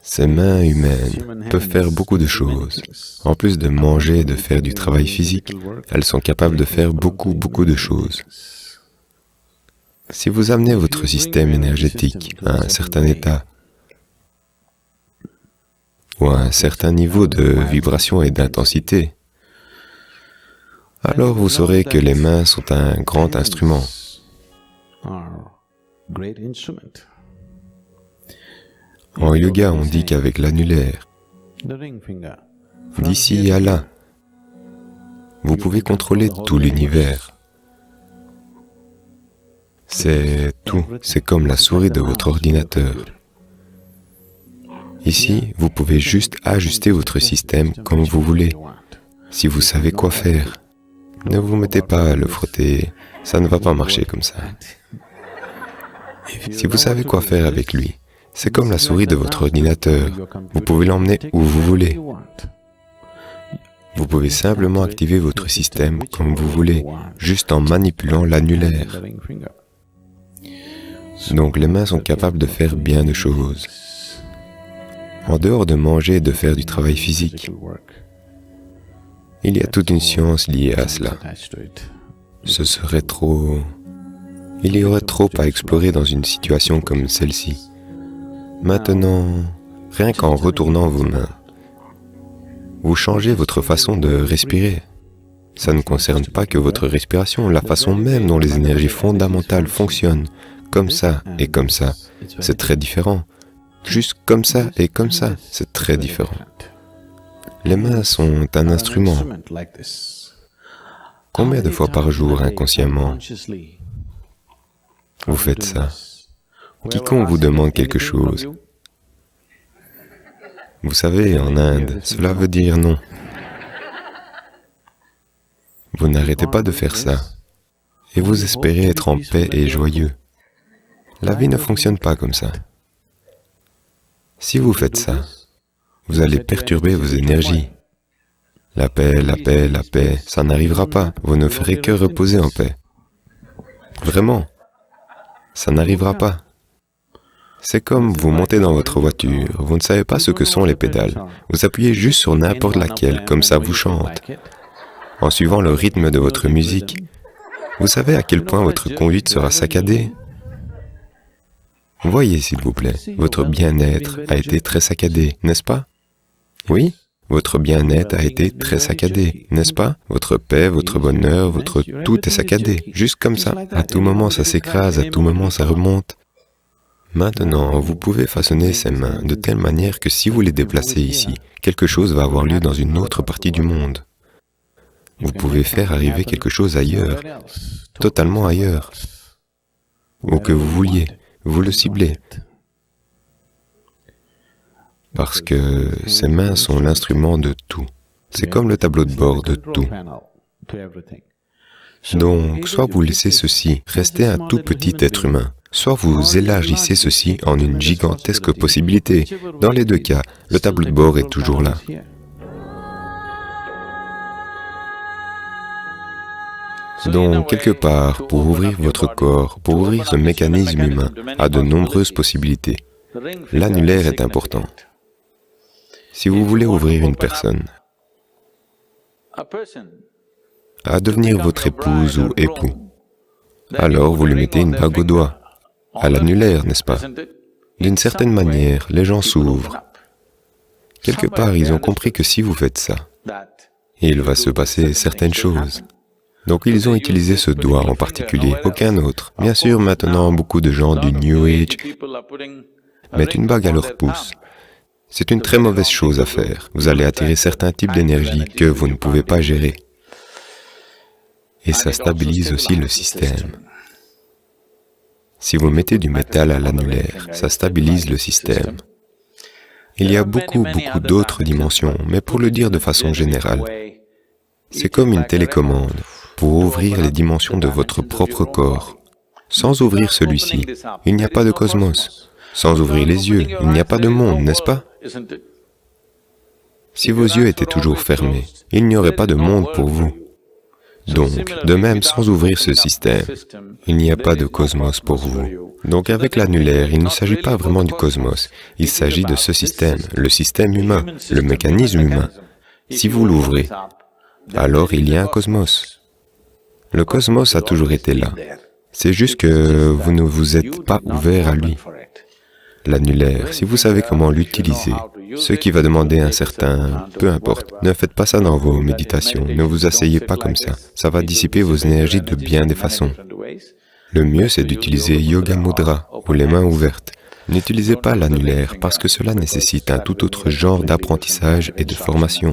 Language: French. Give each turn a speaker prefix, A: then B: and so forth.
A: Ces mains humaines peuvent faire beaucoup de choses. En plus de manger et de faire du travail physique, elles sont capables de faire beaucoup de choses. Si vous amenez votre système énergétique à un certain état, ou à un certain niveau de vibration et d'intensité, alors vous saurez que les mains sont un grand instrument. En yoga, on dit qu'avec l'annulaire, d'ici à là, vous pouvez contrôler tout l'univers. C'est tout, c'est comme la souris de votre ordinateur. Ici, vous pouvez juste ajuster votre système comme vous voulez, si vous savez quoi faire. Ne vous mettez pas à le frotter, ça ne va pas marcher comme ça. Si vous savez quoi faire avec lui, c'est comme la souris de votre ordinateur, vous pouvez l'emmener où vous voulez. Vous pouvez simplement activer votre système comme vous voulez, juste en manipulant l'annulaire. Donc les mains sont capables de faire bien de choses. En dehors de manger et de faire du travail physique, il y a toute une science liée à cela. Ce serait trop... Il y aurait trop à explorer dans une situation comme celle-ci. Maintenant, rien qu'en retournant vos mains, vous changez votre façon de respirer. Ça ne concerne pas que votre respiration, la façon même dont les énergies fondamentales fonctionnent, comme ça et comme ça, c'est très différent. Juste comme ça et comme ça, c'est très différent. Les mains sont un instrument. Combien de fois par jour, inconsciemment, vous faites ça? Quiconque vous demande quelque chose, vous savez, en Inde, cela veut dire non. Vous n'arrêtez pas de faire ça, et vous espérez être en paix et joyeux. La vie ne fonctionne pas comme ça. Si vous faites ça, vous allez perturber vos énergies. La paix, ça n'arrivera pas. Vous ne ferez que reposer en paix. Vraiment, ça n'arrivera pas. C'est comme vous montez dans votre voiture, vous ne savez pas ce que sont les pédales. Vous appuyez juste sur n'importe laquelle, comme ça vous chante. En suivant le rythme de votre musique, vous savez à quel point votre conduite sera saccadée? Voyez, s'il vous plaît, votre bien-être a été très saccadé, n'est-ce pas? Oui, votre bien-être a été très saccadé, n'est-ce pas? Votre paix, votre bonheur, votre tout est saccadé, juste comme ça. À tout moment, ça s'écrase, à tout moment, ça remonte. Maintenant, vous pouvez façonner ces mains de telle manière que si vous les déplacez ici, quelque chose va avoir lieu dans une autre partie du monde. Vous pouvez faire arriver quelque chose ailleurs, totalement ailleurs, où que vous vouliez. Vous le ciblez. Parce que ces mains sont l'instrument de tout. C'est comme le tableau de bord de tout. Donc, soit vous laissez ceci rester un tout petit être humain, soit vous élargissez ceci en une gigantesque possibilité. Dans les deux cas, le tableau de bord est toujours là. Donc, quelque part, pour ouvrir votre corps, pour ouvrir ce mécanisme humain, à de nombreuses possibilités. L'annulaire est important. Si vous voulez ouvrir une personne à devenir votre épouse ou époux, alors vous lui mettez une bague au doigt, à l'annulaire, n'est-ce pas? D'une certaine manière, les gens s'ouvrent. Quelque part, ils ont compris que si vous faites ça, il va se passer certaines choses. Donc ils ont utilisé ce doigt en particulier, aucun autre. Bien sûr, maintenant, beaucoup de gens du New Age mettent une bague à leur pouce. C'est une très mauvaise chose à faire. Vous allez attirer certains types d'énergie que vous ne pouvez pas gérer. Et ça stabilise aussi le système. Si vous mettez du métal à l'annulaire, ça stabilise le système. Il y a beaucoup d'autres dimensions, mais pour le dire de façon générale, c'est comme une télécommande pour ouvrir les dimensions de votre propre corps. Sans ouvrir celui-ci, il n'y a pas de cosmos. Sans ouvrir les yeux, il n'y a pas de monde, n'est-ce pas? Si vos yeux étaient toujours fermés, il n'y aurait pas de monde pour vous. Donc, de même, sans ouvrir ce système, il n'y a pas de cosmos pour vous. Donc avec l'annulaire, il ne s'agit pas vraiment du cosmos, il s'agit de ce système, le système humain, le mécanisme humain. Si vous l'ouvrez, alors il y a un cosmos. Le cosmos a toujours été là. C'est juste que vous ne vous êtes pas ouvert à lui. L'annulaire, si vous savez comment l'utiliser, ce qui va demander un certain... peu importe, ne faites pas ça dans vos méditations, ne vous asseyez pas comme ça va dissiper vos énergies de bien des façons. Le mieux, c'est d'utiliser Yoga Mudra, ou les mains ouvertes. N'utilisez pas l'annulaire, parce que cela nécessite un tout autre genre d'apprentissage et de formation.